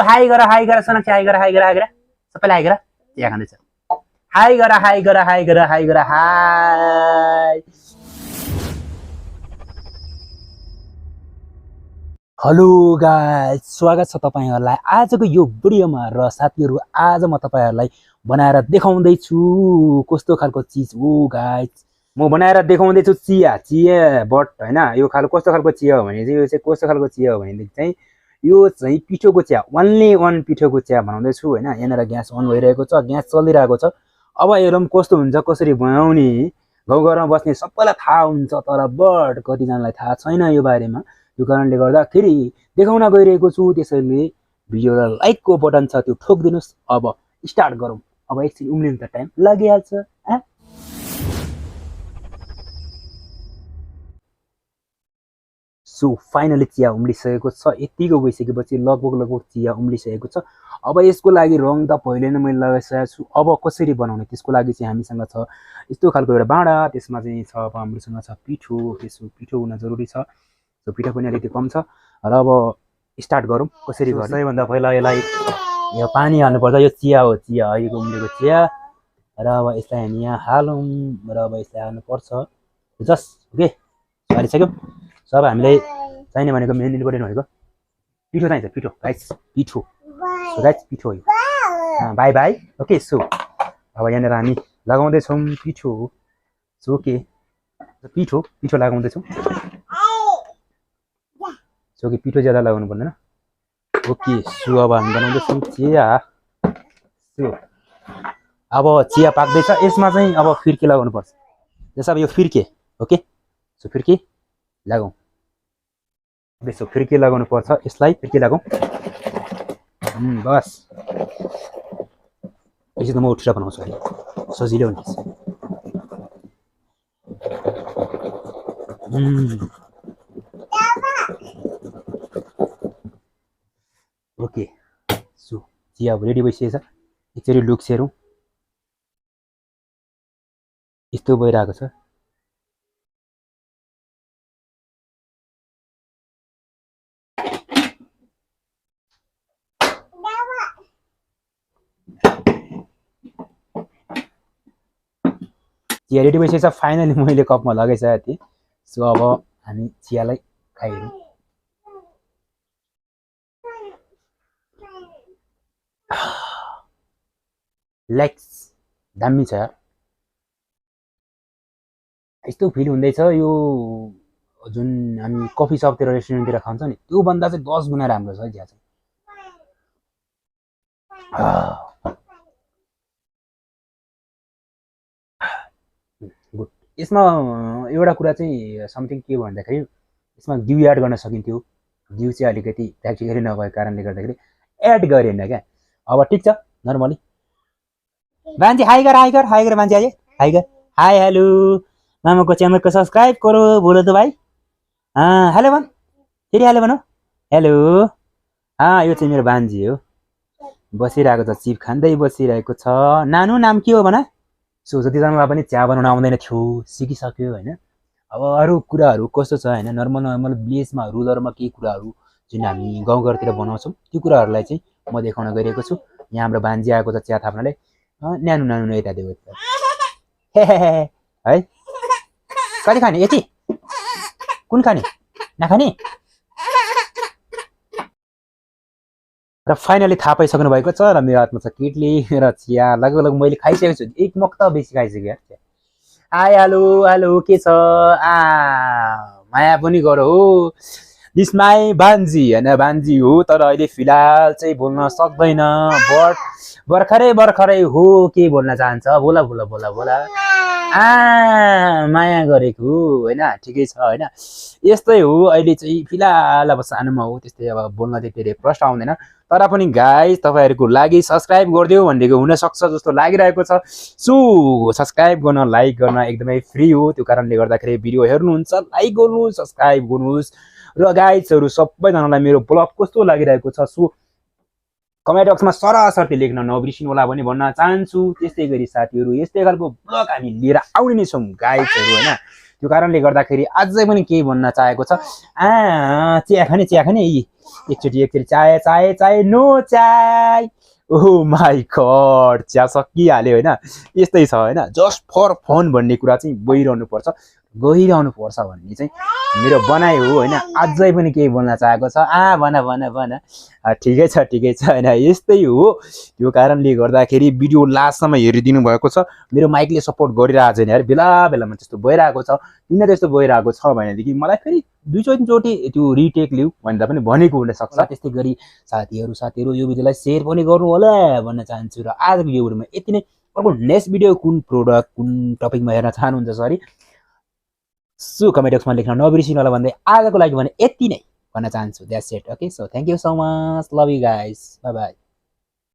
high गर Sonakshi high गर सबैले हाई गर चिया खाँदैछ हाई गर हाई हेलो गाइस स्वागत छ तपाईहरुलाई आजको यो भिडियोमा र साथीहरु आज म तपाईहरुलाई बनाएर देखाउँदै छु कस्तो खालको चीज हो गाइस म बनाएर देखाउँदै छु चिया बट हैन यो खालको कस्तो खालको चिया हो भने चाहिँ यो चाहिँ कस्तो खालको चिया हो भने चाहिँ यो चाहिँ पिठोको चिया ओन्ली वन पिठोको चिया बनाउँदै छु हैन यहाँनेर ग्यास अन भइरहेको छ ग्यास चलिरहेको छ अब हेरौं कस्तो हुन्छ कसरी बनाउने गाउँघरमा बस्ने सबैलाई थाहा हुन्छ तर बट कति जनालाई थाहा छैन यो बारेमा यो कारणले गर्दाखेरि देखाउन गइरहेको छु त्यसैले भिडियोलाई लाइकको बटन छ त्यो ठोक्दिनुस् अब स्टार्ट गरौँ अब एकछिन उम्लिन त टाइम लागिहाल्छ सो फाइनली चिया उम्लिसकेको छ यतिको गइसकेपछि लगभग चिया उम्लिसकेको छ अब यसको लागि रङ त पहिले नै मैले लगाइसकेको छु अब कसरी बनाउने त्यसको लागि चाहिँ हामीसँग छ यस्तो खालको एउटा भाँडा त्यसमा चाहिँ छ अब हामीसँग छ पिठो त्यसो पिठो हुन जरुरी छ सो पिठो पनि अलिकति कम छ र अब स्टार्ट गरौँ कसरी गर्ने सबैभन्दा पहिला यसलाई यो पानी हाल्नुपर्छ यो चिया हो चिया अहिलेको उम्लेको चिया र अब यसलाई हामी यहाँ हालौँ र अब यसलाई हाल्नुपर्छ जस्ट ओके हालिसक्यौँ सब हामीलाई चाहिने भनेको मेन इम्पोर्टेन्ट भनेको पिठो चाहिन्छ पिठो गाइस पिठो सो गाइस पिठो हो बाई बाई ओके सो अब यहाँनिर हामी लगाउँदैछौँ पिठो सो ओके पिठो पिठो लगाउँदैछौँ सो कि पिठो ज्यादा लगाउनु पर्दैन ओके सो अब हामी बनाउँदैछौँ चिया सो अब चिया पाक्दैछ यसमा चाहिँ अब फिर्के लगाउनु पर्छ जस्तो अब यो फिर्के ओके सो फिर्के लगाऊ यसो फिर्के लगाउनु पर्छ यसलाई फिर्के लगाऊ बस यसो त म उठेर बनाउँछु अहिले सजिलो हुन्छ ओके सो चिया अब रेडी भइसकेको छ एकचोटि लुक्स हेरौँ यस्तो भइरहेको छ चिया रेडी भइसकेको छ फाइनली मैले कपमा लगाइसकेको थिएँ सो अब हामी चियालाई खाइहेरौँ लाइक्स दामी छ यस्तो फिल हुँदैछ यो जुन हामी कफी सपतिर रेस्टुरेन्टतिर खान्छ नि त्यो भन्दा चाहिँ 10 गुणा राम्रो छ चिया चाहिँ गुड यसमा एउटा कुरा चाहिँ समथिङ के भन्दाखेरि यसमा घिउ एड गर्न सकिन्थ्यो घिउ चाहिँ अलिकति प्र्याक्टिकली नभएको कारणले गर्दाखेरि एड गरेन क्या अब ठिक छ नर्मली मान्छे हाई गर मान्छे आइए हाई गर हाई हेलो मामा को चैनल को सब्सक्राइब करो बोलो तो भाई हेलो भन फेरि हेलो भन हेलो यो चाहिँ मेरो बान्जी हो बसिरहेको छ चिप खाँदै बसिरहेको छ नानु नाम के हो भन सो जतिजनालाई पनि चिया बनाउन आउँदैन थियो सिकिसक्यो हैन अब अरू कुराहरू कस्तो छ हैन नर्मल भिलेजमा रुरलमा केही कुराहरू जुन हामी गाउँघरतिर बनाउँछौँ त्यो कुराहरूलाई चाहिँ म देखाउन गइरहेको छु यहाँ हाम्रो बान्जी आएको छ चिया थाप्नले नानु यता देऊ है कति खाने यति कुन खाने नखाने र फाइनली थाहा पाइसक्नु भएको छ र मेरो हातमा छ केटली र चिया लगभग मैले खाइसकेको छु एक मग त बेसी खाइसकेँ हाई हेलो के छ माया पनि गर हो दिस माई बान्जी हैन बान्जी हो तर अहिले फिलहाल चाहिँ बोल्न सक्दैन बट भर्खरै हो के बोल्न चाहन्छ बोला माया गरेको हैन ठिकै छ हैन यस्तै हो अहिले चाहिँ फिलहाल अब सानोमा हो त्यस्तै अब बोल्न चाहिँ धेरै प्रश्न आउँदैन तर पनि गाइस तपाईहरुको लागि सब्स्क्राइब गरिदियो भनेको हुन सक्छ जस्तो लागिरहेको छ सो सब्स्क्राइब गर्न लाइक गर्न एकदमै फ्री हो त्यो कारणले गर्दाखेरि भिडियो हेर्नुहुन्छ लाइक गर्नु सब्स्क्राइब गर्नुस् र गाइसहरु सबैजनालाई मेरो ब्लग कस्तो लागिरहेको छ सो कमेन्ट बक्समा सरासर लेख्न नबिर्सिनु होला पनि भन्न चाहन्छु त्यस्तै गरी साथीहरु यस्तै खालको ब्लग हामी लिएर आउने नै छौं गाइसहरु हैन त्यो कारणले गर्दाखेरि अझै पनि केही भन्न चाहेको छ चिया खाने एकचोटि चाय चाय चाय नो चाय ओह माई गड चिया सकिहाल्यो होइन यस्तै छ होइन जस्ट फर फन भन्ने कुरा चाहिँ गइरहनु पर्छ भन्ने चाहिँ मेरो बनाइ हो होइन अझै पनि केही बोल्न चाहेको छ भन ठिकै छ होइन यस्तै हो त्यो कारणले गर्दाखेरि भिडियो लास्टसम्म हेरिदिनु भएको छ मेरो माइकले सपोर्ट गरिरहेको छैन यार बेला बेलामा त्यस्तो भइरहेको छ किन त्यस्तो भइरहेको छ भनेदेखि मलाई फेरि दुईचोटि त्यो रिटेक लिऊ भन्दा पनि भनेको हुनसक्छ त्यस्तै गरी साथीहरू यो भिडियोलाई सेयर पनि गर्नु होला भन्न चाहन्छु र आजको यो भिडियोमा यति नै अर्को नेक्स्ट भिडियो कुन प्रोडक्ट कुन टपिकमा हेर्न चाहनुहुन्छ सरी सो कमेन्ट बक्समा लेख्न नबिर्सिनु होला भन्दै आजको लागि भने यति नै भन्न चाहन्छु that's it okay so thank you so much love you guys by by